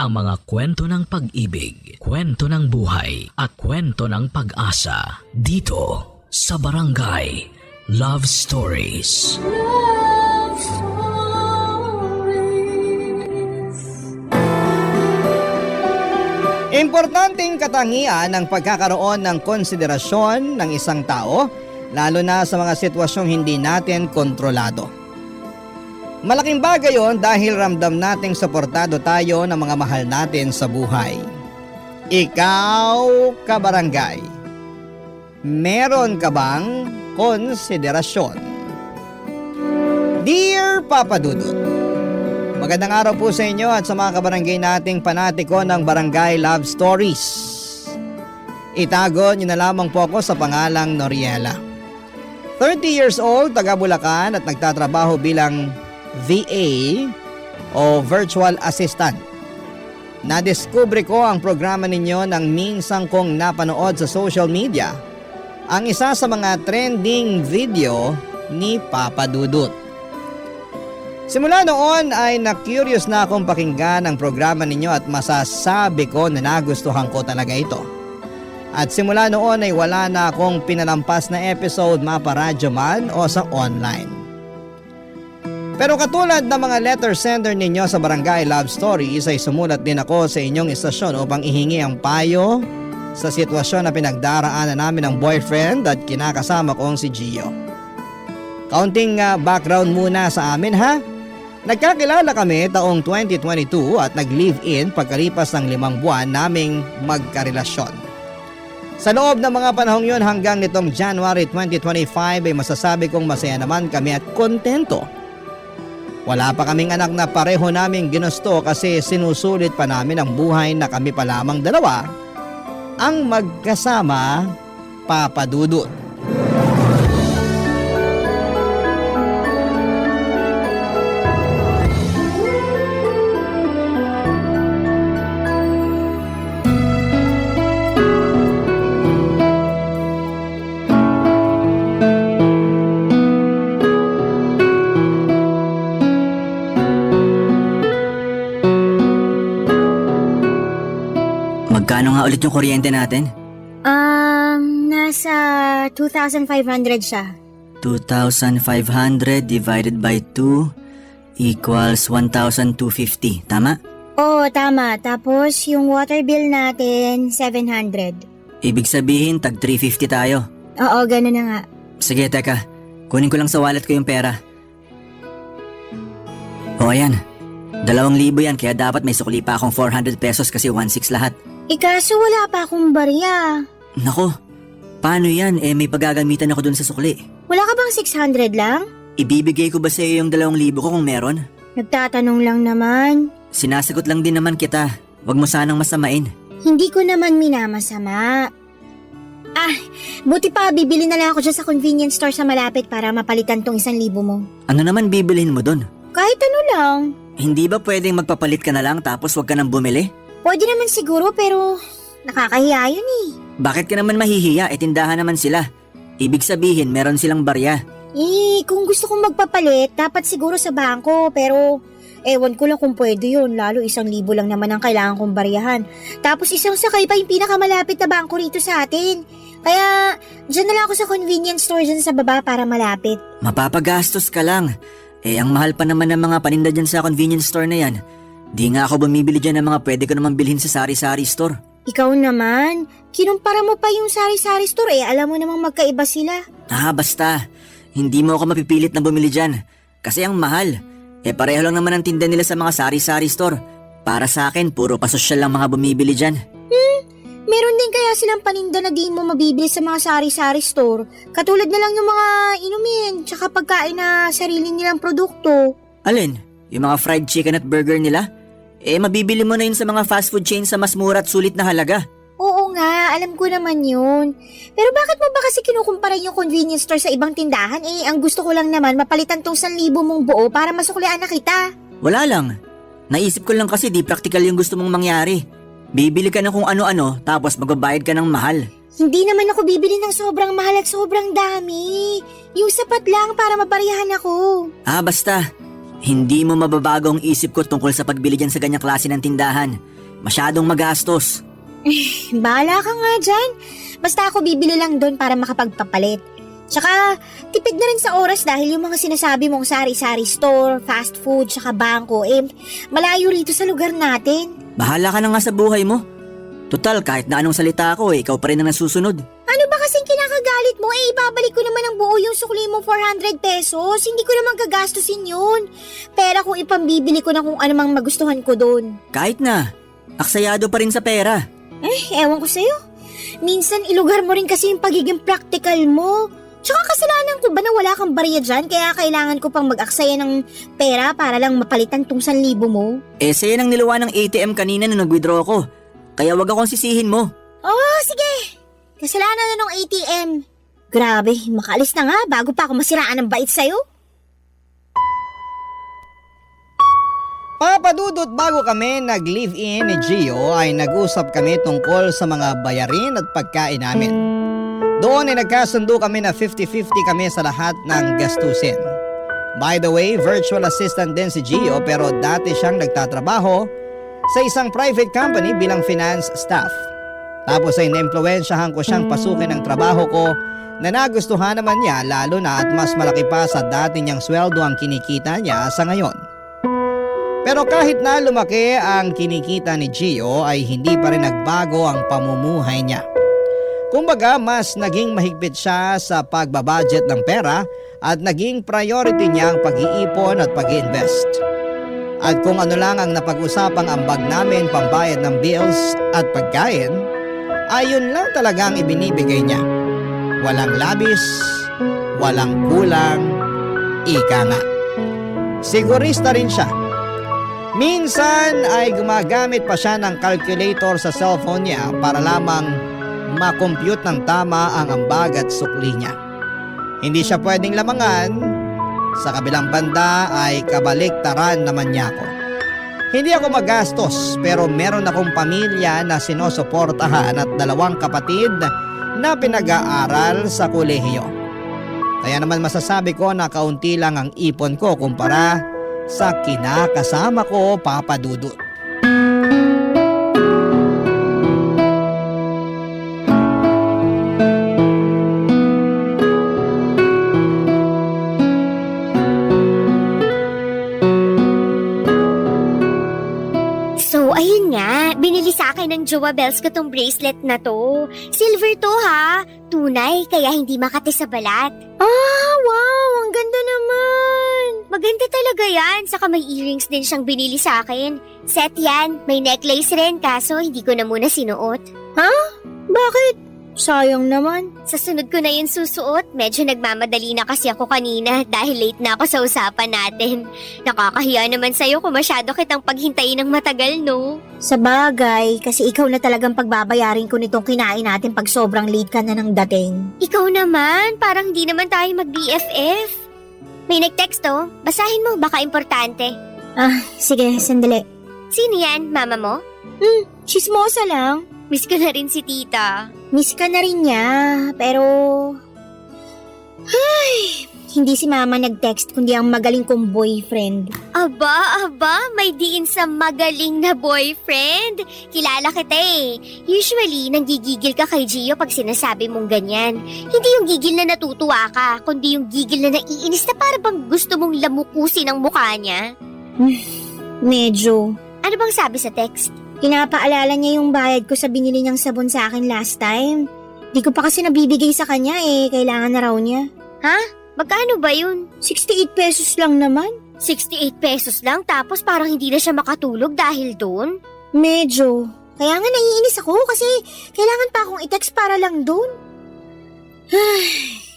ang mga kwento ng pag-ibig, kwento ng buhay, at kwento ng pag-asa dito sa Barangay Love Stories. Love Stories. Importanteng katangian ang pagkakaroon ng konsiderasyon ng isang tao, lalo na sa mga sitwasyong hindi natin kontrolado. Malaking bagay yon dahil ramdam nating suportado tayo ng mga mahal natin sa buhay. Ikaw, kabarangay, meron ka bang konsiderasyon? Dear Papa Dudut, magandang araw po sa inyo at sa mga kabarangay nating panatiko ng Barangay Love Stories. Itago niyo na lamang po ako sa pangalang Noriela. 30 years old, taga Bulacan at nagtatrabaho bilang VA o Virtual Assistant. Nadiskubre ko ang programa ninyo nang minsan kong napanood sa social media ang isa sa mga trending video ni Papa Dudut. Simula noon ay na-curious na akong pakinggan ang programa ninyo at masasabi ko na nagustuhan ko talaga ito. At simula noon ay wala na akong pinalampas na episode maparadyo man o sa online. Pero katulad ng mga letter sender ninyo sa Barangay Love Stories ay sumulat din ako sa inyong istasyon upang ihingi ang payo sa sitwasyon na pinagdaraanan namin ng boyfriend at kinakasama kong si Gio. Kaunting background muna sa amin ha. Nagkakilala kami taong 2022 at nag-live-in pagkalipas ng 5 buwan naming magkarelasyon. Sa loob ng mga panahong yun hanggang nitong January 2025 ay masasabi kong masaya naman kami at kontento. Wala pa kaming anak na pareho naming ginusto kasi sinusulit pa namin ang buhay na kami pa lamang dalawa ang magkasama, Papa Dudut. Magkano nga ulit yung kuryente natin? Nasa 2,500 siya. 2,500 divided by 2 equals 1,250. Tama? Oo, tama. Tapos yung water bill natin, 700. Ibig sabihin, tag 350 tayo. Oo, gano'n na nga. Sige, teka. Kunin ko lang sa wallet ko yung pera. O, ayan. 2,000 yan, kaya dapat may sukli pa akong 400 pesos kasi 1,600 lahat. Kaso wala pa akong barya. Nako, paano yan? May paggagamitan ako dun sa sukli. Wala ka bang 600 lang? Ibibigay ko ba sa iyo yung 2,000 ko kung meron? Nagtatanong lang naman. Sinasagot lang din naman kita. Huwag mo sanang masamain. Hindi ko naman minamasama. Buti pa bibili na lang ako dyan sa convenience store sa malapit para mapalitan tong 1,000 mo. Ano naman bibilhin mo dun? Kahit ano lang. Hindi ba pwedeng magpapalit ka na lang tapos wag ka nang bumili? Pwede naman siguro pero nakakahiya yun eh. Bakit ka naman mahihiya? Tindahan naman sila. Ibig sabihin meron silang barya. Kung gusto kong magpapalit, dapat siguro sa bangko pero ewan ko lang kung pwede yun. Lalo 1,000 lang naman ang kailangan kong baryahan. Tapos isang sakay pa yung pinakamalapit na bangko rito sa atin. Kaya dyan na lang ako sa convenience store dyan sa baba para malapit. Mapapagastos ka lang. Ang mahal pa naman ng mga paninda dyan sa convenience store na yan. Di nga ako bumibili dyan ng mga pwede ko naman bilhin sa sari-sari store. Ikaw naman, kinumpara mo pa yung sari-sari store alam mo namang magkaiba sila. Basta. Hindi mo ako mapipilit na bumili dyan. Kasi ang mahal. Pareho lang naman ang tinda nila sa mga sari-sari store. Para sa akin, puro pasosyal lang mga bumibili dyan. Meron din kaya silang paninda na di mo mabibili sa mga sari-sari store. Katulad na lang yung mga inumin, tsaka pagkain na sarili nilang produkto. Alin? Yung mga fried chicken at burger nila? Mabibili mo na yun sa mga fast food chain sa mas mura at sulit na halaga. Oo nga, alam ko naman yun. Pero bakit mo ba kasi kinukumpara yung convenience store sa ibang tindahan? Ang gusto ko lang naman mapalitan tong 1,000 mong buo para masuklian na kita. Wala lang. Naisip ko lang kasi di practical yung gusto mong mangyari. Bibili ka ng kung ano-ano tapos magbabayad ka ng mahal. Hindi naman ako bibili ng sobrang mahal at sobrang dami. Yung sapat lang para mabarihan ako. Basta. Hindi mo mababago ang isip ko tungkol sa pagbili dyan sa ganyang klase ng tindahan. Masyadong magastos. Bahala ka nga dyan. Basta ako bibili lang doon para makapagpapalit. Tsaka, tipid na rin sa oras dahil yung mga sinasabi mong sari-sari store, fast food, tsaka bangko, malayo rito sa lugar natin. Bahala ka na nga sa buhay mo. Total, kahit na anong salita ako, ikaw pa rin ang nasusunod. Ano ba kasing kinakagalit mo? Ibabalik ko naman ang buo yung sukli mo 400 pesos. Hindi ko naman gagastusin yun. Pera kung ipambibili ko na kung anumang magustuhan ko doon. Kahit na, aksayado pa rin sa pera. Ewan ko sa'yo. Minsan ilugar mo rin kasi yung pagiging practical mo. Tsaka kasalanan ko ba na wala kang barya dyan kaya kailangan ko pang mag-aksaya ng pera para lang mapalitan tong 1,000 mo? Saya nang niluwa ng ATM kanina nung nag-withdraw ko. Kaya wag akong sisihin mo. Oh, sige. Kasalanan na ng ATM. Grabe, makaalis na nga bago pa ako masiraan ng bait sa'yo. Papadudot, bago kami nag-live-in ni Gio ay nag-usap kami tungkol sa mga bayarin at pagkain namin. Doon ay nagkasundo kami na 50-50 kami sa lahat ng gastusin. By the way, virtual assistant din si Gio pero dati siyang nagtatrabaho sa isang private company bilang finance staff. Tapos ay naimpluwensyahan ko siyang pasukin ang trabaho ko na nagustuhan naman niya lalo na at mas malaki pa sa dati niyang sweldo ang kinikita niya sa ngayon. Pero kahit na lumaki ang kinikita ni Gio ay hindi pa rin nagbago ang pamumuhay niya. Kumbaga mas naging mahigpit siya sa pagbabudget ng pera at naging priority niya ang pag-iipon at pag-iinvest. At kung ano lang ang napag-usapang ambag namin pambayad ng bills at pagkain, ayun lang talaga ang ibinibigay niya. Walang labis, walang kulang, ika nga. Sigurista rin siya. Minsan ay gumagamit pa siya ng calculator sa cellphone niya para lamang makompute ng tama ang ambag at sukli niya. Hindi siya pwedeng lamangan, sa kabilang banda ay kabaliktaran naman niya ako. Hindi ako magastos pero meron akong pamilya na sinusuportahan at 2 kapatid na pinag-aaral sa kolehiyo. Kaya naman masasabi ko na kaunti lang ang ipon ko kumpara sa kinakasama ko, Papa Dudut. So, ayun nga, binili sa akin ng Jowa Bells ko tong bracelet na to. Silver to ha, tunay, kaya hindi makati sa balat. Ah, wow, ang ganda naman. Maganda talaga yan, saka may earrings din siyang binili sa akin. Set yan, may necklace rin, kaso hindi ko na muna sinuot. Bakit? Sayang naman. Sa sunod ko na yun susuot, medyo nagmamadali na kasi ako kanina dahil late na ako sa usapan natin. Nakakahiya naman sa'yo kung masyado kitang paghintayin ng matagal, no? Sa bagay, kasi ikaw na talagang pagbabayarin ko nitong kinain natin pag sobrang late ka na ng dating. Ikaw naman, parang di naman tayo mag-BFF. May nag-text oh, basahin mo, baka importante. Sige, sandali. Sino yan, mama mo? Chismosa lang. Miss ko na rin si tita. Miss ka na rin niya, pero... hindi si mama nag-text kundi ang magaling kong boyfriend. Aba, may diin sa magaling na boyfriend. Kilala kita eh. Usually, nanggigigil ka kay Gio pag sinasabi mong ganyan. Hindi yung gigil na natutuwa ka, kundi yung gigil na naiinis na para bang gusto mong lamukusin ang mukha niya. Medyo. Ano bang sabi sa text? Pinapaalala niya yung bayad ko sa binili niyang sabon sa akin last time. Di ko pa kasi nabibigay sa kanya kailangan na raw niya. Magkano ba yun? 68 pesos lang naman. 68 pesos lang tapos parang hindi na siya makatulog dahil doon? Medyo. Kaya nga naiinis ako kasi kailangan pa akong i-text para lang doon.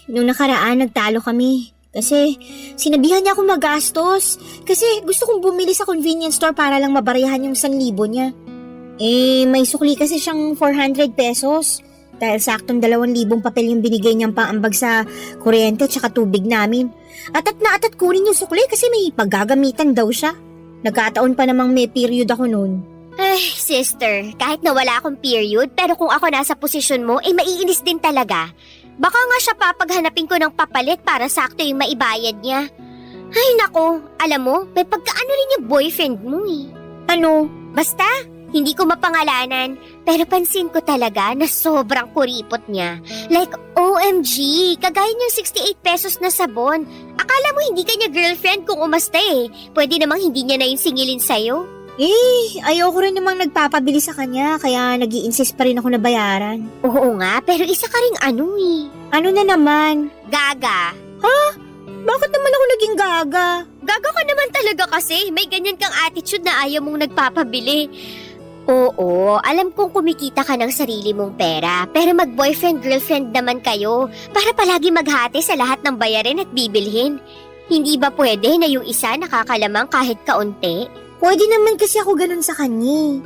Nung nakaraan nagtalo kami. Kasi sinabihan niya akong magastos. Kasi gusto kong bumili sa convenience store para lang mabarehan yung 1,000 niya. May sukli kasi siyang 400 pesos. Dahil saktong 2,000 papel yung binigay niyang paambag sa kuryente tsaka tubig namin. Atat na atat kunin yung sukli kasi may paggagamitan daw siya. Nagkataon pa namang may period ako noon. Ay, sister, kahit na wala akong period, pero kung ako nasa posisyon mo, maiinis din talaga. Baka nga siya papaghanapin ko ng papalit para sakto yung maibayad niya. Ay nako, alam mo, may pagkaano rin yung boyfriend mo eh. Ano? Basta, hindi ko mapangalanan, pero pansin ko talaga na sobrang kuripot niya. Like, OMG, kagaya niyang 68 pesos na sabon. Akala mo hindi ka niya girlfriend kung umasta eh. Pwede namang hindi niya na yung singilin sa'yo. Ayoko rin namang nagpapabili sa kanya, kaya nag-i-insist pa rin ako na bayaran. Oo nga, pero isa ka ring ano eh. Ano na naman? Gaga. Bakit naman ako naging gaga? Gaga ka naman talaga kasi. May ganyan kang attitude na ayaw mong nagpapabili. Oo, alam kong kumikita ka ng sarili mong pera, pero mag-boyfriend-girlfriend naman kayo para palagi maghati sa lahat ng bayarin at bibilhin. Hindi ba pwede na yung isa nakakalamang kahit kaunti? Pwede naman kasi ako ganun sa kanya.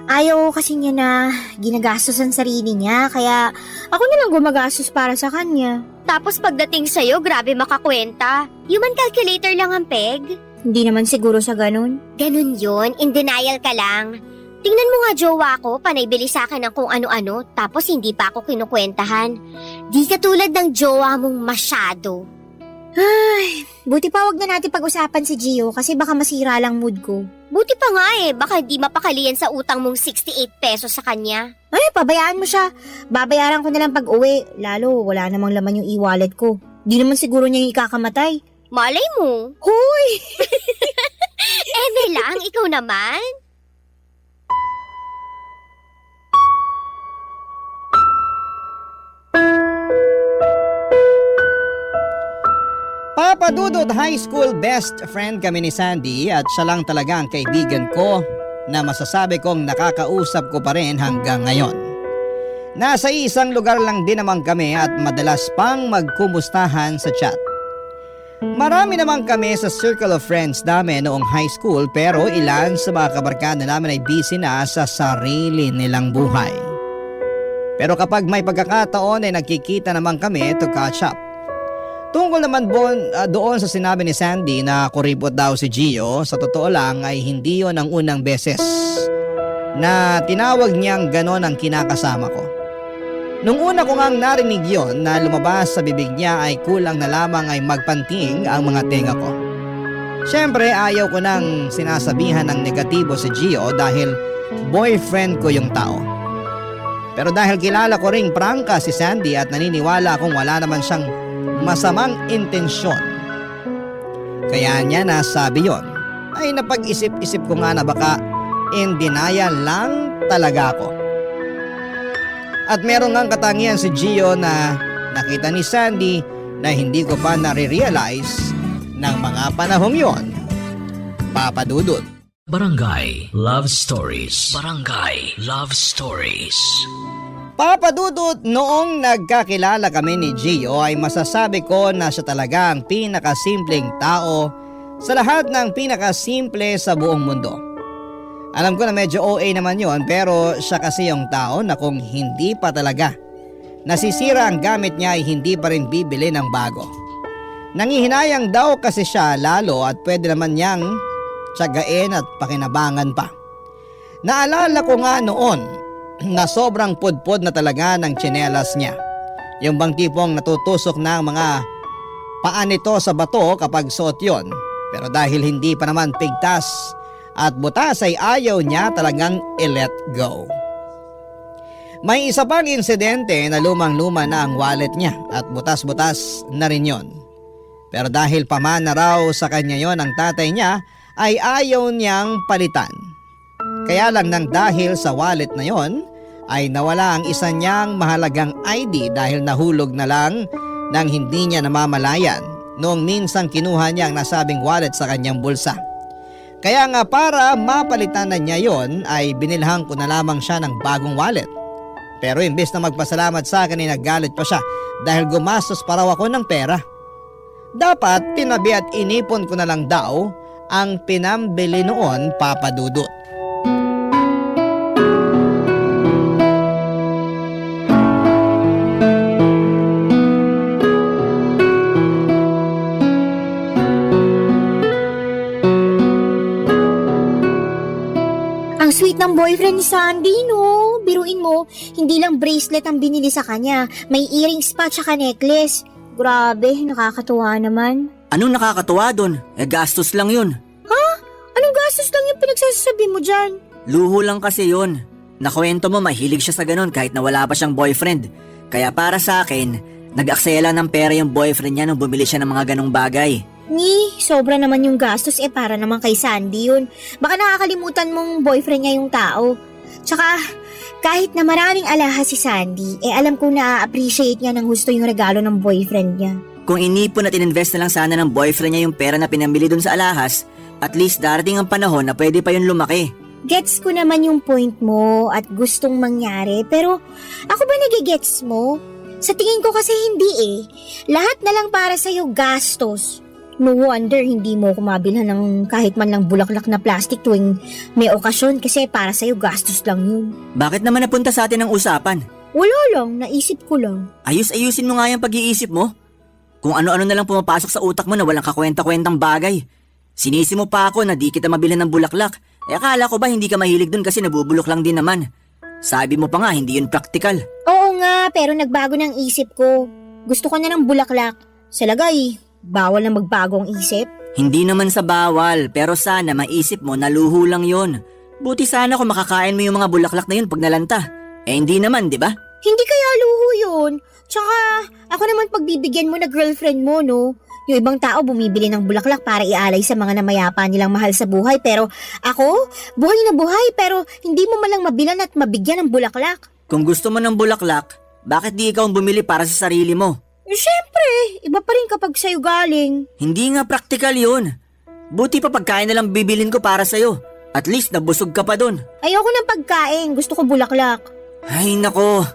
Ayaw kasi niya na ginagastos ang sarili niya, kaya ako na lang gumagastos para sa kanya. Tapos pagdating sa'yo, grabe makakwenta. Human calculator lang ang peg. Hindi naman siguro sa ganun. Ganun yun, in denial ka lang. Tingnan mo nga jowa ko, panay bili sa akin ng kung ano-ano, tapos hindi pa ako kinukwentahan. Di katulad ng jowa mong masyado. Buti pa wag na natin pag-usapan si Gio kasi baka masira lang mood ko. Buti pa nga eh, baka di mapakalian sa utang mong 68 pesos sa kanya. Ay, pabayaan mo siya. Babayaran ko na lang pag uwi. Lalo, wala namang laman yung e-wallet ko. Di naman siguro niya yung ikakamatay. Malay mo. Hoy! Eme lang, ikaw naman. Papa Dudut High School best friend kami ni Sandy at siya lang talaga ang kaibigan ko na masasabi kong nakakausap ko pa rin hanggang ngayon. Nasa isang lugar lang din naman kami at madalas pang magkumustahan sa chat. Marami naman kami sa circle of friends namin noong high school pero ilan sa mga kabarkada namin ay busy na sa sarili nilang buhay. Pero kapag may pagkakataon ay nagkikita naman kami to catch up. Tungkol naman doon sa sinabi ni Sandy na kuripot daw si Gio, sa totoo lang ay hindi yon ang unang beses na tinawag niyang ganon ang kinakasama ko. Nung una ko ngang narinig yon na lumabas sa bibig niya ay kulang na lamang ay magpanting ang mga tenga ko. Siyempre ayaw ko nang sinasabihan ng negatibo si Gio dahil boyfriend ko yung tao. Pero dahil kilala ko ring prangka si Sandy at naniniwala akong wala naman siyang masamang intensyon, kaya niya nasabi yon, ay napag-isip-isip ko nga na baka in denial lang talaga ako. At meron ngang katangian si Gio na nakita ni Sandy na hindi ko pa nare-realize ng mga panahong yon. Papa Dudut. Barangay Love Stories. Barangay Love Stories. Papa Dudut, noong nagkakilala kami ni Gio ay masasabi ko na siya talaga ang pinakasimpleng tao sa lahat ng pinakasimple sa buong mundo. Alam ko na medyo OA naman yon pero siya kasi yung tao na kung hindi pa talaga nasisira ang gamit niya ay hindi pa rin bibili ng bago. Nangihinayang daw kasi siya lalo at pwede naman niyang tiyagain at pakinabangan pa. Naalala ko nga noon na sobrang pudpod na talaga ng tsinelas niya. Yung bang tipong natutusok na ang mga paa nito sa bato kapag suot yon. Pero dahil hindi pa naman pigtas at butas ay ayaw niya talagang i-let go. May isa pang insidente na lumang-luma na ang wallet niya at butas-butas na rin yon. Pero dahil pamana raw sa kanya yon ang tatay niya ay ayaw niyang palitan. Kaya lang nang dahil sa wallet na yon ay nawala ang isa niyang mahalagang ID dahil nahulog na lang nang hindi niya namamalayan noong minsang kinuha niya ang nasabing wallet sa kanyang bulsa. Kaya nga para mapalitan na niya yon ay binilhan ko na lamang siya ng bagong wallet. Pero imbes na magpasalamat sa akin ay naggalit pa siya dahil gumastos pa raw ako ng pera. Dapat tinabi at inipon ko na lang daw ang pinambili noon, Papa Dudut. Ang sweet ng boyfriend ni Sandy, no? Biruin mo, hindi lang bracelet ang binili sa kanya. May earrings pa tsaka necklace. Grabe, nakakatuwa naman. Anong nakakatuwa doon? Gastos lang yun. Anong gastos lang yung pinagsasabi mo dyan? Luho lang kasi yun. Nakwento mo mahilig siya sa ganun kahit na wala pa siyang boyfriend. Kaya para sa akin, nag-aksaya lang ng pera yung boyfriend niya nung bumili siya ng mga ganong bagay. Sobra naman yung gastos para naman kay Sandy yun. Baka nakakalimutan mong boyfriend niya yung tao. Tsaka, kahit na maraming alahas si Sandy, alam ko na appreciate niya ng gusto yung regalo ng boyfriend niya. Kung inipon at ininvest na lang sana ng boyfriend niya yung pera na pinamili dun sa alahas, at least darating ang panahon na pwede pa yun lumaki. Gets ko naman yung point mo at gustong mangyari, pero ako ba nagigets mo? Sa tingin ko kasi hindi Lahat na lang para sa'yo gastos. No wonder hindi mo ko mabilhan ng kahit man lang bulaklak na plastic tuwing may okasyon kasi para sa'yo gastos lang yun. Bakit naman napunta sa atin ang usapan? Wala lang, naisip ko lang. Ayusin mo nga yung pag-iisip mo. Kung ano-ano na lang pumapasok sa utak mo na walang kakwenta-kwentang bagay. Sinisi mo pa ako na di kita mabilhan ng bulaklak. Akala ko ba hindi ka mahilig dun kasi nabubulok lang din naman. Sabi mo pa nga hindi yun practical. Oo nga, pero nagbago ng isip ko. Gusto ko na ng bulaklak. Sa lagay, bawal na magbago ang isip. Hindi naman sa bawal, pero sana maisip mo na luho lang yun. Buti sana kung makakain mo yung mga bulaklak na yun pag nalanta. Hindi naman, di ba? Hindi kaya luho yun. Tsaka, ako naman pagbibigyan mo na girlfriend mo, no? Yung ibang tao bumibili ng bulaklak para ialay sa mga namayapa nilang mahal sa buhay. Pero ako, buhay na buhay pero hindi mo malang mabilan at mabigyan ng bulaklak. Kung gusto mo ng bulaklak, bakit di ikaw ang bumili para sa sarili mo? Siyempre, iba pa rin kapag sa'yo galing. Hindi nga practical yun. Buti pa pagkain na lang bibilin ko para sa'yo. At least nabusog ka pa dun. Ayoko ng pagkain, gusto ko bulaklak. Ay nako,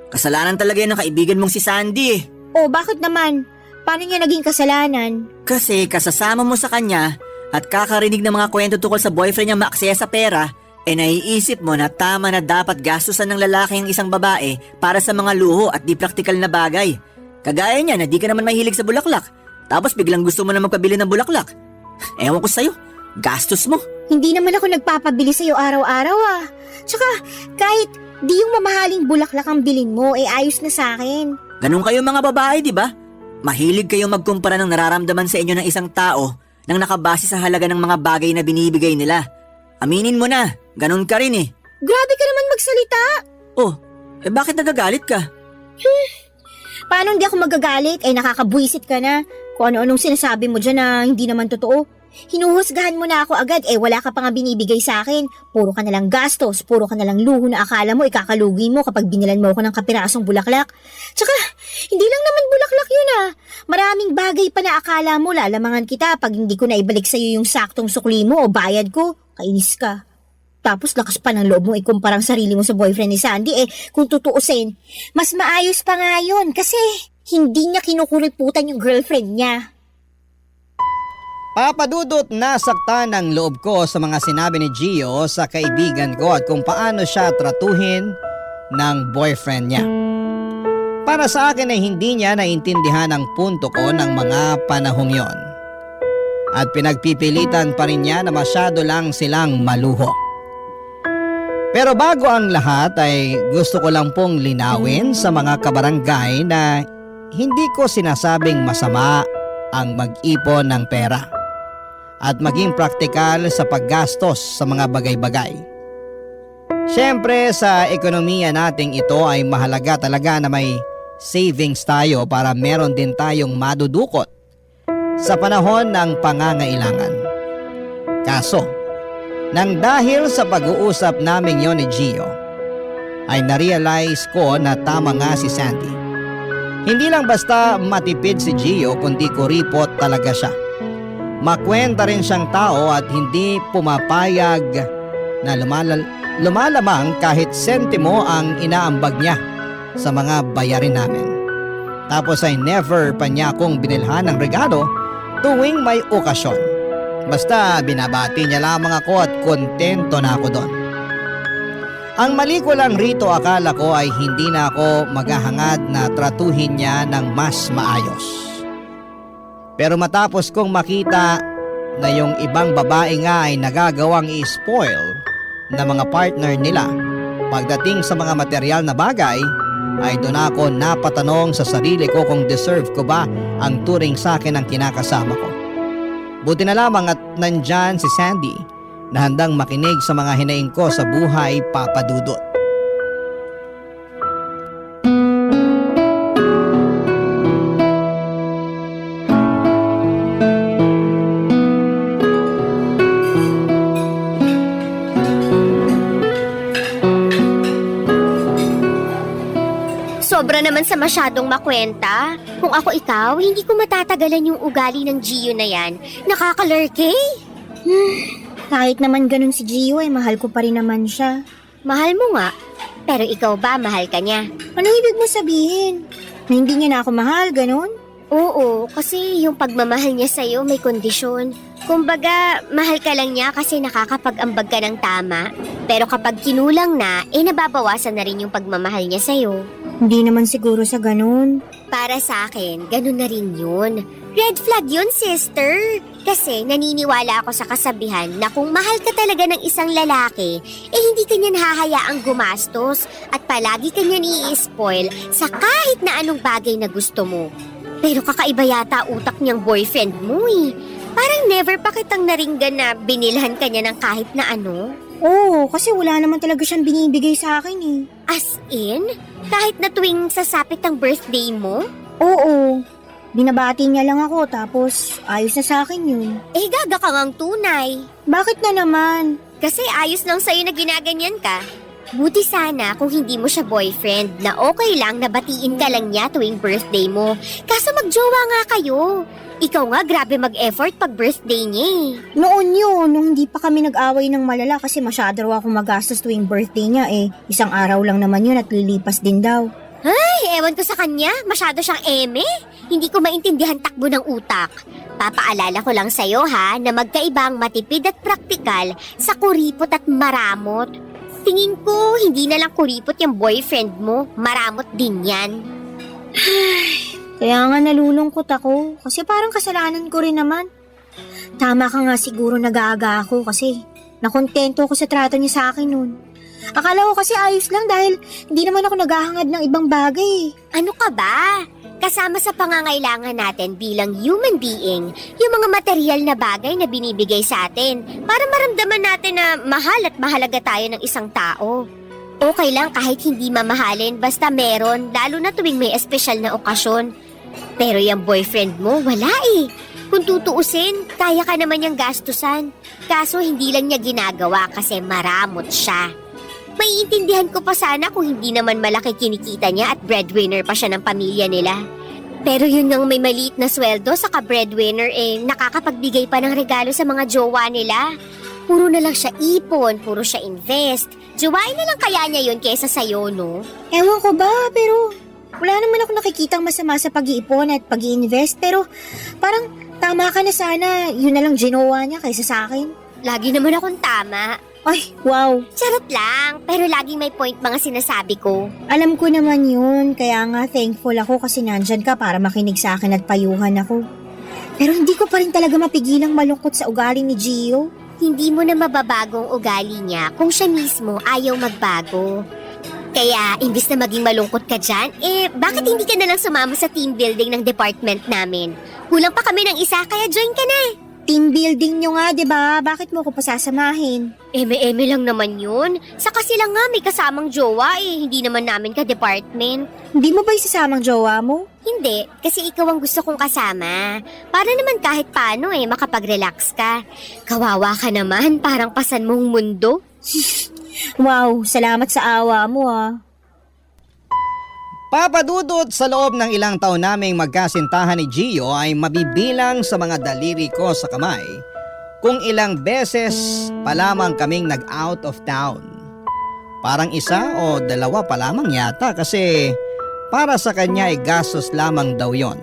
kasalanan talaga yan ng kaibigan mong si Sandy Oh, bakit naman? Paano niya naging kasalanan? Kasi kasasama mo sa kanya at kakarinig ng mga kwento tungkol sa boyfriend niya maaksaya sa pera, naiisip mo na tama na dapat gastusan ng lalaki ang isang babae para sa mga luho at di praktikal na bagay. Kagaya niya na di ka naman mahilig sa bulaklak, tapos biglang gusto mo na magpabili ng bulaklak. Ewan ko sa'yo, gastos mo. Hindi naman ako nagpapabili sa'yo araw-araw Tsaka kahit di yung mamahaling bulaklak ang bilin mo, ayos na sa akin. Ganun kayo mga babae, di ba? Mahilig kayong magkumpara ng nararamdaman sa inyo ng isang tao nang nakabase sa halaga ng mga bagay na binibigay nila. Aminin mo na, ganun ka rin Grabe ka naman magsalita. Oh, bakit nagagalit ka? Paano hindi ako magagalit? Nakakabwisit ka na. Kung ano-anong sinasabi mo dyan na hindi naman totoo. Hinuhusgahan mo na ako agad, wala ka pa nga binibigay sa akin. Puro ka nalang gastos, puro ka nalang luho na akala mo ikakalugi mo kapag binilan mo ako ng kapirasong bulaklak. Tsaka, hindi lang naman bulaklak yun Maraming bagay pa na akala mo lalamangan kita pag hindi ko na ibalik sa'yo yung saktong sukli mo o bayad ko. Kainis ka. Tapos lakas pa ng loob mo ikumpara ang sarili mo sa boyfriend ni Sandy. Kung tutuusin, mas maayos pa nga yun kasi hindi niya kinukuriputan yung girlfriend niya. Papadudot nasaktan ang loob ko sa mga sinabi ni Gio sa kaibigan ko at kung paano siya tratuhin ng boyfriend niya. Para sa akin ay hindi niya naintindihan ang punto ko ng mga panahong yon. At pinagpipilitan pa rin niya na masyado lang silang maluho. Pero bago ang lahat ay gusto ko lang pong linawin sa mga kabarangay na hindi ko sinasabing masama ang mag-ipon ng pera at maging praktikal sa paggastos sa mga bagay-bagay. Siyempre sa ekonomiya nating ito ay mahalaga talaga na may savings tayo para meron din tayong madudukot sa panahon ng pangangailangan. Kaso, nang dahil sa pag-uusap namin yon ni Gio, ay narealize ko na tama nga si Sandy. Hindi lang basta matipid si Gio kundi kuripot talaga siya. Makwenta rin siyang tao at hindi pumapayag na lumalamang kahit sentimo ang inaambag niya sa mga bayarin namin. Tapos ay never pa niya akong binilhan ng regalo tuwing may okasyon. Basta binabati niya lamang ako at kontento na ako doon. Ang mali ko lang rito akala ko ay hindi na ako maghahangad na tratuhin niya ng mas maayos. Pero matapos kong makita na yung ibang babae nga ay nagagawang i-spoil na mga partner nila pagdating sa mga material na bagay, ay doon ako napatanong sa sarili ko kung deserve ko ba ang turing sa akin ng kinakasama ko. Buti na lamang at nandyan si Sandy na handang makinig sa mga hinaing ko sa buhay, Papa Dudut. Sobra naman sa masyadong makwenta. Kung ako ikaw, hindi ko matatagalan yung ugali ng Gio na yan. Nakakalurke. Kahit naman ganun si Gio ay mahal ko pa rin naman siya. Mahal mo nga. Pero ikaw ba, mahal ka niya? Ano ibig mo sabihin? Na hindi niya na ako mahal, ganun? Oo, kasi yung pagmamahal niya sa'yo may kondisyon. Kumbaga, mahal ka lang niya kasi nakakapag-ambag ka ng tama. Pero kapag kinulang na, nababawasan na rin yung pagmamahal niya sa'yo. Hindi naman siguro sa ganun. Para sa akin, ganun na rin yun. Red flag yun, sister. Kasi naniniwala ako sa kasabihan na kung mahal ka talaga ng isang lalaki, hindi ka niya nahahayaang gumastos at palagi ka niya i-spoil sa kahit na anong bagay na gusto mo. Pero kakaiba yata utak niyang boyfriend mo eh. Parang never pa kitang naringgan na binilhan ka niya ng kahit na ano. Oo, kasi wala naman talaga siyang binibigay sa akin eh. As in? Kahit na tuwing sasapit ang birthday mo? Oo, binabati niya lang ako tapos ayos na sa akin yun. Gaga ka ngang tunay. Bakit na naman? Kasi ayos lang sa'yo na ginaganyan ka. Buti sana kung hindi mo siya boyfriend na okay lang na batiin ka lang niya tuwing birthday mo. Kaso magjowa nga kayo. Ikaw nga grabe mag-effort pag birthday niya eh. Noon yun, nung hindi pa kami nag-away ng malala kasi masyado raw akong magastos tuwing birthday niya eh. Isang araw lang naman yun at lilipas din daw. Ay, ewan ko sa kanya. Masyado siyang eme. Hindi ko maintindihan takbo ng utak. Papaalala ko lang sa'yo ha, na magkaibang matipid at praktikal sa kuripot at maramot. Tingin ko, hindi na lang kuripot yung boyfriend mo. Maramot din yan. Kaya nga nalulungkot ako kasi parang kasalanan ko rin naman. Tama ka nga siguro nag-aaga ako kasi nakontento ako sa trato niya sa akin nun. Akala ko kasi ayos lang dahil hindi naman ako naghahangad ng ibang bagay. Ano ka ba? Kasama sa pangangailangan natin bilang human being, yung mga material na bagay na binibigay sa atin para maramdaman natin na mahal at mahalaga tayo ng isang tao. Okay lang kahit hindi mamahalin basta meron, lalo na tuwing may espesyal na okasyon. Pero yung boyfriend mo, wala eh. Kung tutuusin, kaya ka naman niyang gastusan. Kaso hindi lang niya ginagawa kasi maramot siya. Maiintindihan ko pa sana kung hindi naman malaki kinikita niya at breadwinner pa siya ng pamilya nila. Pero yun ngang may maliit na sweldo saka breadwinner nakakapagbigay pa ng regalo sa mga jowa nila. Puro na lang siya ipon, puro siya invest. Jowain na lang kaya niya yun kaysa sa'yo, no? Ewan ko ba, pero wala naman ako nakikitang masama sa pag-iipon at pag-iinvest. Pero parang tama ka na sana, yun na lang ginawa niya kaysa sa akin. Lagi naman akong tama. Ay, wow. Charot lang, pero laging may point mga sinasabi ko. Alam ko naman yun, kaya nga thankful ako kasi nandyan ka para makinig sa akin at payuhan ako. Pero hindi ko pa rin talaga mapigilang malungkot sa ugali ni Gio. Hindi mo na mababagong ugali niya kung siya mismo ayaw magbago. Kaya, imbis na maging malungkot ka dyan, bakit hindi ka na lang sumama sa team building ng department namin? Kulang pa kami ng isa, kaya join ka na. Team building nyo nga, 'di ba? Bakit mo ko pasasamahin? Eme-eme lang naman yun. Saka sila nga may kasamang jowa hindi naman namin ka-department. Hindi mo ba isasamang jowa mo? Hindi, kasi ikaw ang gusto kong kasama. Para naman kahit paano makapag-relax ka. Kawawa ka naman, parang pasan mong mundo. Wow, salamat sa awa mo Papa Dudut, sa loob ng ilang taon naming magkasintahan ni Gio ay mabibilang sa mga daliri ko sa kamay kung ilang beses pa lamang kaming nag-out of town. Parang isa o dalawa pa lamang yata kasi para sa kanya ay gastos lamang daw yon.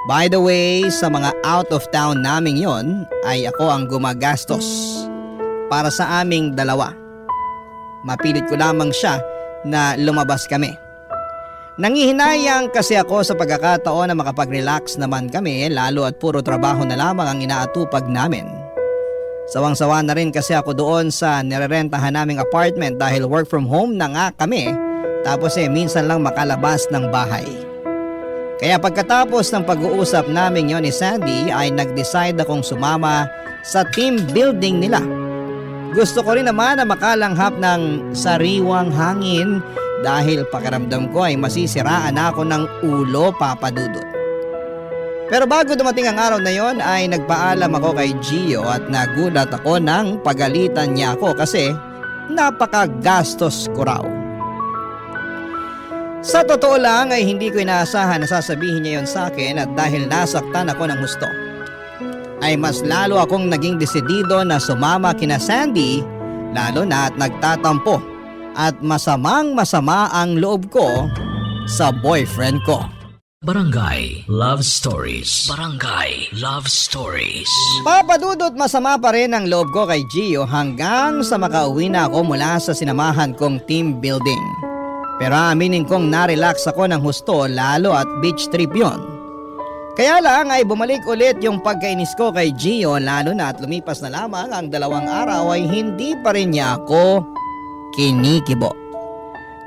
By the way, sa mga out of town naming yon ay ako ang gumagastos para sa aming dalawa. Mapilit ko lamang siya na lumabas kami. Nangihinayang kasi ako sa pagkakataon na makapag-relax naman kami lalo at puro trabaho na lamang ang inaatupag namin. Sawang-sawa na rin kasi ako doon sa nirerentahan naming apartment dahil work from home na nga kami Tapos minsan lang makalabas ng bahay. Kaya pagkatapos ng pag-uusap namin yon ni Sandy ay nag-decide akong sumama sa team building nila. Gusto ko rin naman na makalanghap ng sariwang hangin dahil pakiramdam ko ay masisiraan ako ng ulo, Papa Dudut. Pero bago dumating ang araw na yon ay nagpaalam ako kay Gio at nagulat ako nang pagalitan niya ako kasi napakagastos ko raw. Sa totoo lang ay hindi ko inaasahan na sasabihin niya yon sa akin at dahil nasaktan ako ng gusto, ay mas lalo akong naging desidido na sumama kina Sandy, lalo na at nagtatampo at masamang-masama ang loob ko sa boyfriend ko. Barangay Love Stories. Barangay Love Stories. Papa Dudut, masama pa rin ang loob ko kay Gio hanggang sa makauwi na ako mula sa sinamahan kong team building. Pero aminin kong narelax ako ng husto lalo at beach trip yon. Kaya lang ay bumalik ulit yung pagkainis ko kay Gio lalo na at lumipas na lamang ang 2 araw ay hindi pa rin niya ako kinikibo.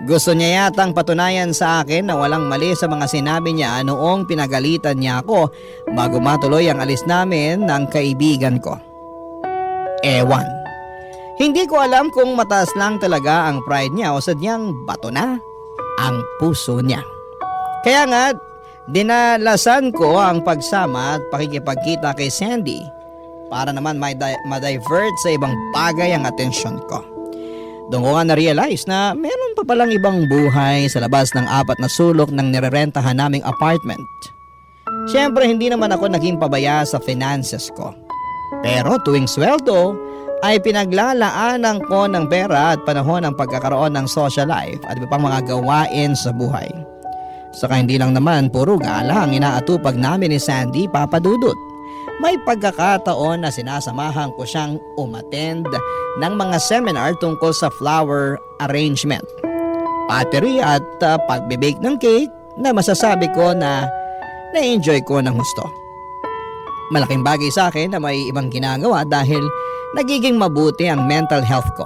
Gusto niya yatang patunayan sa akin na walang mali sa mga sinabi niya noong pinagalitan niya ako bago matuloy ang alis namin ng kaibigan ko. Ewan. Hindi ko alam kung mataas lang talaga ang pride niya o sadyang bato na ang puso niya. Kaya nga, dinalasan ko ang pagsama at pakikipagkita kay Sandy para naman ma-divert sa ibang bagay ang atensyon ko. Doon ko nga na-realize na meron pa palang ibang buhay sa labas ng 4 na sulok ng nirerentahan naming apartment. Siyempre hindi naman ako naging pabaya sa finances ko. Pero tuwing sweldo ay pinaglalaanan ko ng pera at panahon ng pagkakaroon ng social life at iba pang mga gawain sa buhay. Saka hindi lang naman puro gala ang inaatupag namin ni Sandy, Papa Dudut. May pagkakataon na sinasamahan ko siyang umattend ng mga seminar tungkol sa flower arrangement, pottery at pagbibake ng cake na masasabi ko na na-enjoy ko ng gusto. Malaking bagay sa akin na may ibang ginagawa dahil nagiging mabuti ang mental health ko.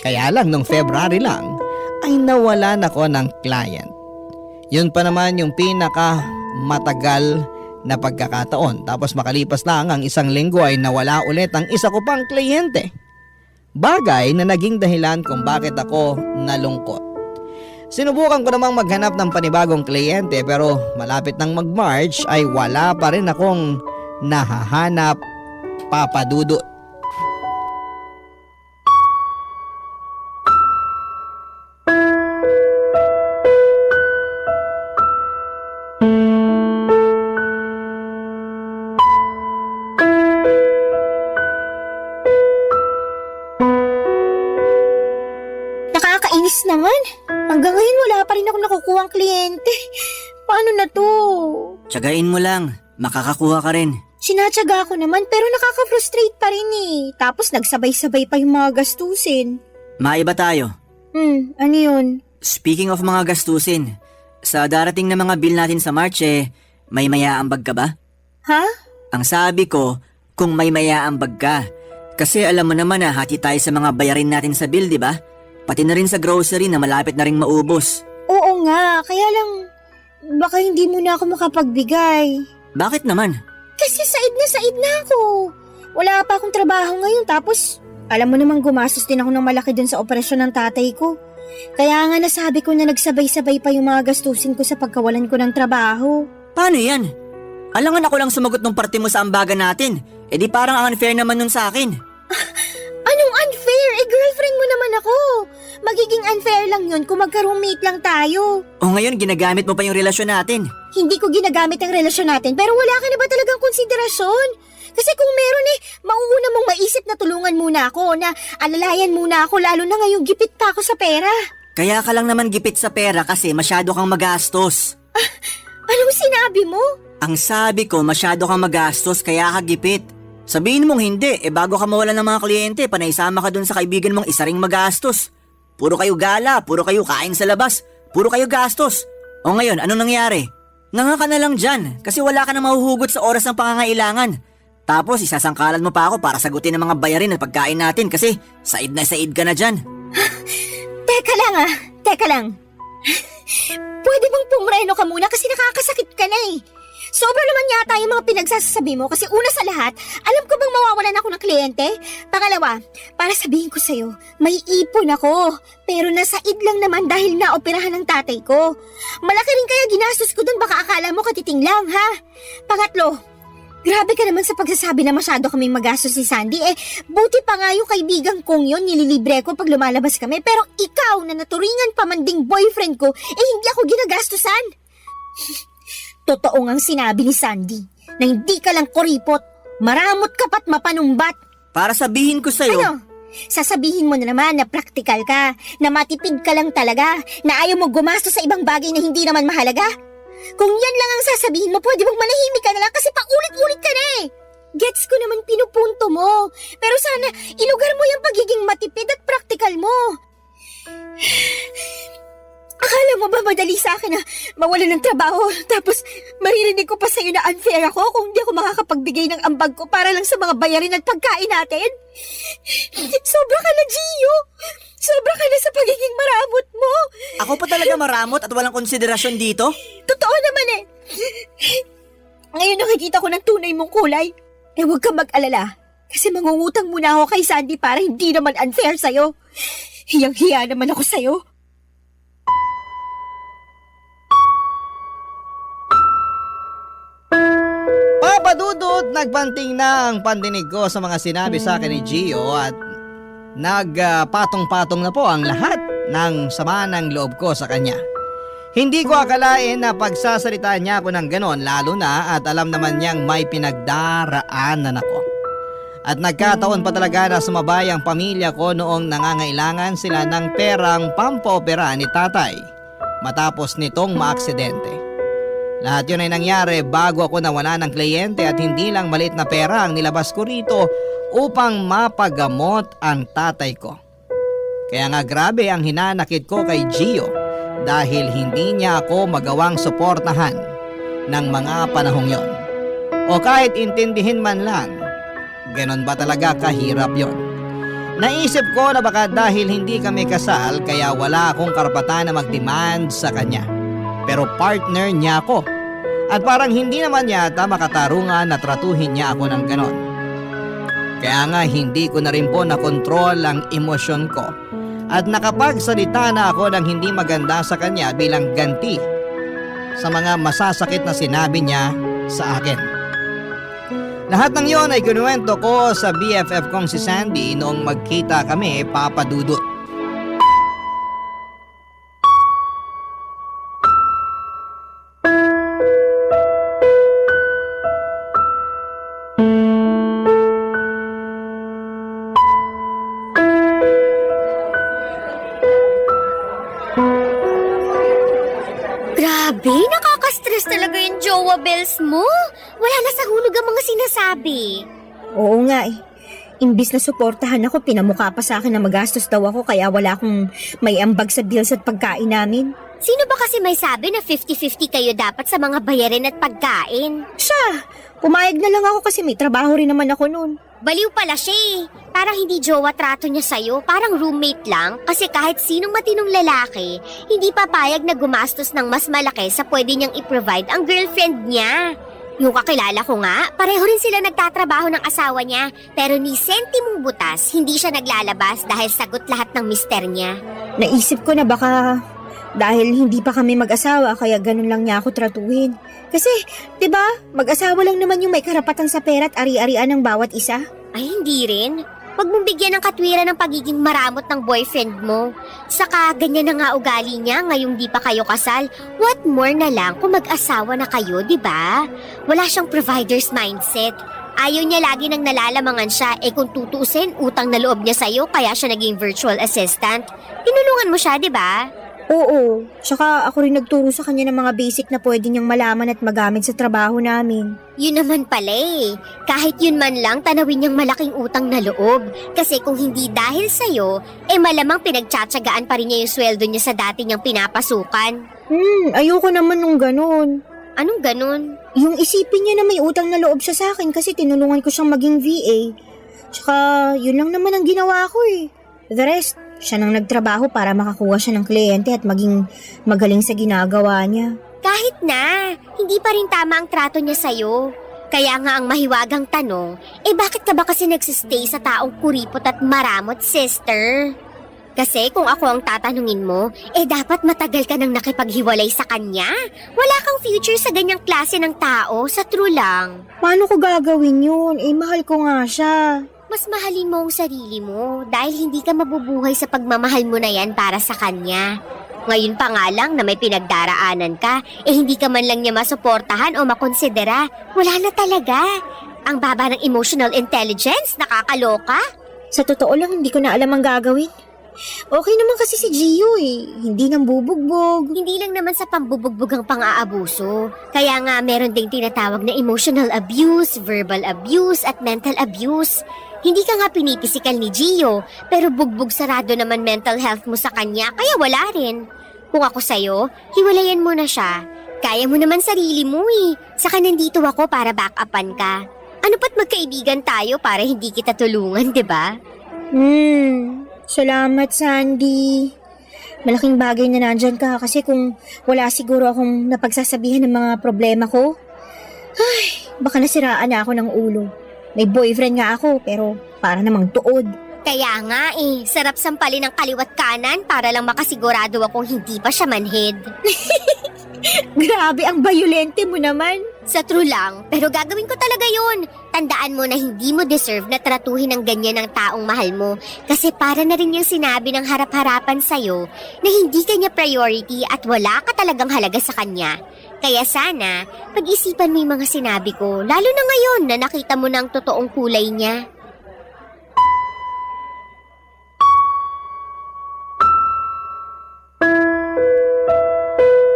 Kaya lang nung February lang ay nawalan ako ng client. Yun pa naman yung pinaka matagal na pagkakataon. Tapos makalipas lang ang 1 linggo ay nawala ulit ang isa ko pang kliyente. Bagay na naging dahilan kung bakit ako nalungkot. Sinubukan ko namang maghanap ng panibagong kliyente pero malapit ng mag-March ay wala pa rin akong nahahanap, Papa Dudut. Nakakainis naman. Hanggang ngayon wala pa rin ako nakukuhang kliyente. Paano na to? Tiyagain mo lang, makakakuha ka rin. Sinatsaga ko naman pero nakaka-frustrate pa rin eh. Tapos nagsabay-sabay pa yung mga gastusin. Maiba tayo. Ano yun? Speaking of mga gastusin, sa darating na mga bill natin sa March may mayaambag ka ba? Ha? Ang sabi ko, kung may mayaambag ka. Kasi alam mo naman na hati tayo sa mga bayarin natin sa bill, di ba? Pati na rin sa grocery na malapit na ring maubos. Oo nga, kaya lang baka hindi mo na ako makapagbigay. Bakit naman? Kasi said na ako. Wala pa akong trabaho ngayon tapos alam mo namang gumastos din ako ng malaki dun sa operasyon ng tatay ko. Kaya nga nasabi ko na nagsabay-sabay pa yung mga gastusin ko sa pagkawalan ko ng trabaho. Paano yan? Alangan ako lang sumagot ng parte mo sa ambagan natin. E di parang ang unfair naman nun sa akin. Anong unfair? Girlfriend mo naman ako. Magiging unfair lang yun kung magka-roommate lang tayo. O ngayon ginagamit mo pa yung relasyon natin. Hindi ko ginagamit ang relasyon natin pero wala ka na ba talagang konsiderasyon? Kasi kung meron mauuna mong maisip na tulungan muna ako, na alalayan muna ako lalo na ngayong gipit pa ako sa pera. Kaya ka lang naman gipit sa pera kasi masyado kang magastos. Anong sinabi mo? Ang sabi ko masyado kang magastos kaya ka gipit. Sabihin mong hindi, bago ka mawalan ng mga kliyente, panaisama ka dun sa kaibigan mong isa ring magastos. Puro kayo gala, puro kayo kain sa labas, puro kayo gastos. O ngayon, anong nangyari? Nanga ka na lang dyan kasi wala ka na mahuhugot sa oras ng pangangailangan. Tapos isasangkalan mo pa ako para sagutin ang mga bayarin at pagkain natin kasi said na said ka na dyan. Teka lang. Pwede bang pumreno ka muna kasi nakakasakit ka na eh. Sobra naman yata yung mga pinagsasabi mo kasi una sa lahat, alam ko bang mawawalan ako ng kliyente? Pangalawa, para sabihin ko sa'yo, may ipon ako. Pero nasaid lang naman dahil naoperahan ng tatay ko. Malaki rin kaya ginastos ko dun, baka akala mo katiting lang ha. Pangatlo, grabe ka naman sa pagsasabi na masyado kaming magastos ni Sandy. Buti pa nga yung kaibigan kong yun, nililibre ko pag lumalabas kami. Pero ikaw na naturingan pa man ding boyfriend ko, hindi ako ginagastusan. Totoo ngang sinabi ni Sandy na hindi ka lang kuripot, maramot ka pa't mapanumbat. Para sabihin ko sa'yo, Ano? Sasabihin mo na naman na praktikal ka, na matipid ka lang talaga, na ayaw mo gumastos sa ibang bagay na hindi naman mahalaga. Kung yan lang ang sasabihin mo, pwede bang manahimik ka na lang kasi paulit-ulit ka na eh. Gets ko naman pinupunto mo, pero sana ilugar mo yung pagiging matipid at praktikal mo. Akala mo ba madali sa akin na mawalan ng trabaho tapos maririnig ko pa sa'yo na unfair ako kung hindi ako makakapagbigay ng ambag ko para lang sa mga bayarin at pagkain natin? Sobra ka na, Gio! Sobra ka na sa pagiging maramot mo! ako pa talaga maramot at walang konsiderasyon dito? Totoo naman eh! Ngayon nakikita ko ng tunay mong kulay. Huwag kang mag-alala kasi mangungutang muna ako kay Sandy para hindi naman unfair sa'yo. Hiyang-hiya naman ako sa'yo. Papadudot, nagbanting na ang pandinig ko sa mga sinabi sa akin ni Gio at nagpatong-patong na po ang lahat ng sama ng loob ko sa kanya. Hindi ko akalain na pagsasalitaan niya ako ng ganon, lalo na at alam naman niyang may pinagdaraanan ako. At nagkataon pa talaga na sumabay ang pamilya ko noong nangangailangan sila ng perang pampaopera ni tatay matapos nitong maaksidente. Lahat yun ay nangyari bago ako nawala ng kliyente at hindi lang maliit na pera ang nilabas ko rito upang mapagamot ang tatay ko. Kaya nga grabe ang hinanakit ko kay Gio dahil hindi niya ako magawang suportahan ng mga panahong yon. O kahit intindihin man lang, ganon ba talaga kahirap yon? Naisip ko na baka dahil hindi kami kasal kaya wala akong karapatan na mag-demand sa kanya. Pero partner niya ako. At parang hindi naman yata makatarungan na tratuhin niya ako ng ganon. Kaya nga hindi ko na rin po nakontrol ang emosyon ko. At nakapagsalita na ako ng hindi maganda sa kanya bilang ganti sa mga masasakit na sinabi niya sa akin. Lahat ng yon ay kinuwento ko sa BFF kong si Sandy noong magkita kami, Papa Dudut. Grabe, nakaka-stress talaga yung jowa bells mo. Wala na sa hulog ang mga sinasabi. Oo nga eh. Imbis na suportahan ako, pinamukha pa sa akin na magastos daw ako kaya wala akong may ambag sa bills at pagkain namin. Sino ba kasi may sabi na 50-50 kayo dapat sa mga bayarin at pagkain? Siya! Pumayag na lang ako kasi may trabaho rin naman ako noon. Baliw pala siya eh. Parang hindi jowa trato niya sa'yo, parang roommate lang. Kasi kahit sinong matinong lalaki, hindi papayag na gumastos ng mas malaki sa pwede niyang i-provide ang girlfriend niya. Yung kakilala ko nga, pareho rin sila nagtatrabaho ng asawa niya. Pero ni sentimong butas, hindi siya naglalabas dahil sagot lahat ng mister niya. Naisip ko na baka dahil hindi pa kami mag-asawa kaya ganun lang niya ako tratuhin. Kasi, 'di ba, mag-asawa lang naman yung may karapatan sa pera at ari-arian ng bawat isa. Ay, hindi rin. Huwag mong bigyan ng katwiran ng pagiging maramot ng boyfriend mo. Saka ganyan na nga ugali niya ngayong di pa kayo kasal. What more na lang kung mag-asawa na kayo, di ba? Wala siyang provider's mindset. Ayaw niya lagi nang nalalamangan siya, kung tutuusin, utang na loob niya sa'yo kaya siya naging virtual assistant. Tinulungan mo siya, di ba? Oo, tsaka ako rin nagturo sa kanya ng mga basic na pwede niyang malaman at magamit sa trabaho namin. Yun naman pala eh. Kahit yun man lang, tanawin niyang malaking utang na loob. Kasi kung hindi dahil sa'yo, malamang pinagtsatsagaan pa rin niya yung sweldo niya sa dati niyang pinapasukan. Ayoko naman nung ganun. Anong ganun? Yung isipin niya na may utang na loob siya sa akin kasi tinulungan ko siyang maging VA. Tsaka yun lang naman ang ginawa ko eh. The rest, Siya nang nagtrabaho para makakuha siya ng kliyente at maging magaling sa ginagawa niya. Kahit na, hindi pa rin tama ang trato niya sa'yo. Kaya nga ang mahiwagang tanong, bakit ka ba kasi nagsistay sa taong kuripot at maramot, sister? Kasi kung ako ang tatanungin mo, dapat matagal ka nang nakipaghiwalay sa kanya. Wala kang future sa ganyang klase ng tao, sa true lang. Paano ko gagawin yun? Mahal ko nga siya. Mas mahalin mo ang sarili mo dahil hindi ka mabubuhay sa pagmamahal mo na yan para sa kanya. Ngayon pa nga lang na may pinagdaraanan ka, hindi ka man lang niya masuportahan o makonsidera. Wala na talaga. Ang baba ng emotional intelligence, nakakaloka. Sa totoo lang, hindi ko na alam ang gagawin. Okay naman kasi si Gio Hindi nang bubugbog. Hindi lang naman sa pambubugbog ang pang-aabuso. Kaya nga meron ding tinatawag na emotional abuse, verbal abuse at mental abuse. Hindi ka nga pinipisikal ni Gio, pero bugbog sarado naman mental health mo sa kanya, kaya wala rin. Kung ako sa'yo, hiwalayan mo na siya. Kaya mo naman sarili mo Saka nandito ako para back-upan ka. Ano pa't magkaibigan tayo para hindi kita tulungan, di ba? Salamat, Sandy. Malaking bagay na nandyan ka kasi kung wala siguro akong napagsasabihan ng mga problema ko, baka nasiraan na ako ng ulo. May boyfriend nga ako pero para namang tuod. Kaya nga sarap sampalin ng kaliwat kanan para lang makasigurado akong hindi pa siya manhid. Grabe, ang bayolente mo naman. Sa true lang, pero gagawin ko talaga yun. Tandaan mo na hindi mo deserve na tratuhin ng ganyan ng taong mahal mo kasi para na rin yung sinabi ng harap-harapan sa'yo na hindi kanya priority at wala ka talagang halaga sa kanya. Kaya sana, pag-isipan mo yung mga sinabi ko, lalo na ngayon na nakita mo na ang totoong kulay niya.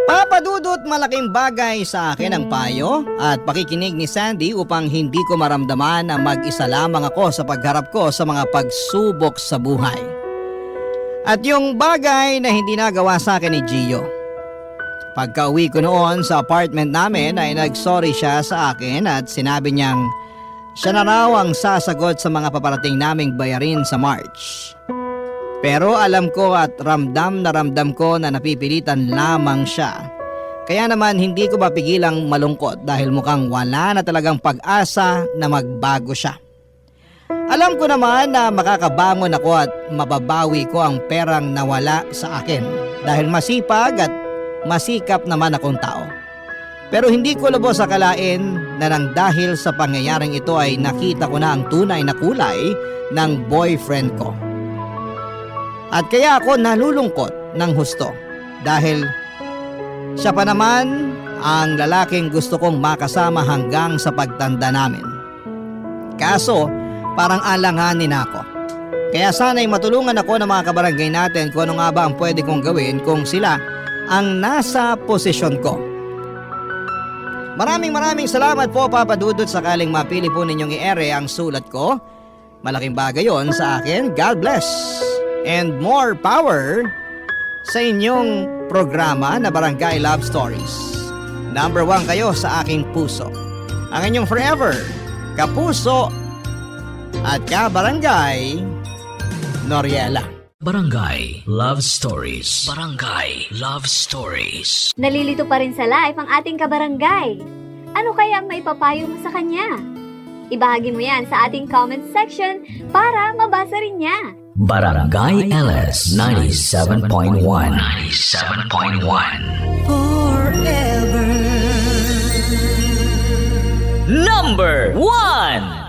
Papadudot, malaking bagay sa akin ang payo at pakikinig ni Sandy upang hindi ko maramdaman na mag-isa lamang ako sa pagharap ko sa mga pagsubok sa buhay. At yung bagay na hindi nagawa sa akin ni Gio. Pagka-uwi ko noon sa apartment namin ay nag-sorry siya sa akin at sinabi niyang siya na raw ang sasagot sa mga paparating naming bayarin sa March. Pero alam ko at ramdam ko na napipilitan lamang siya. Kaya naman hindi ko mapigilang malungkot dahil mukhang wala na talagang pag-asa na magbago siya. Alam ko naman na makakabangon ako at mababawi ko ang perang nawala sa akin dahil masipag at masikap naman akong tao. Pero hindi ko lubos akalain na nang dahil sa pangyayaring ito ay nakita ko na ang tunay na kulay ng boyfriend ko. At kaya ako nalulungkot ng husto dahil siya pa naman ang lalaking gusto kong makasama hanggang sa pagtanda namin. Kaso parang alanganin ako. Kaya sana'y matulungan ako ng mga kabarangay natin kung ano nga ba ang pwede kong gawin kung sila ang nasa posisyon ko. Maraming salamat po Papa Dudut sakaling mapili po ninyong i-ere ang sulat ko. Malaking bagay yon sa akin. God bless. And more power sa inyong programa na Barangay Love Stories. Number 1 kayo sa aking puso. Ang inyong forever, kapuso at kabarangay, Noriela. Barangay Love Stories. Barangay Love Stories. Nalilito pa rin sa life ang ating kabarangay. Ano kaya ang maipapayo mo sa kanya? Ibahagi mo yan sa ating comment section para mabasa rin niya. Barangay LS 97.1. 97.1. Forever. Number 1.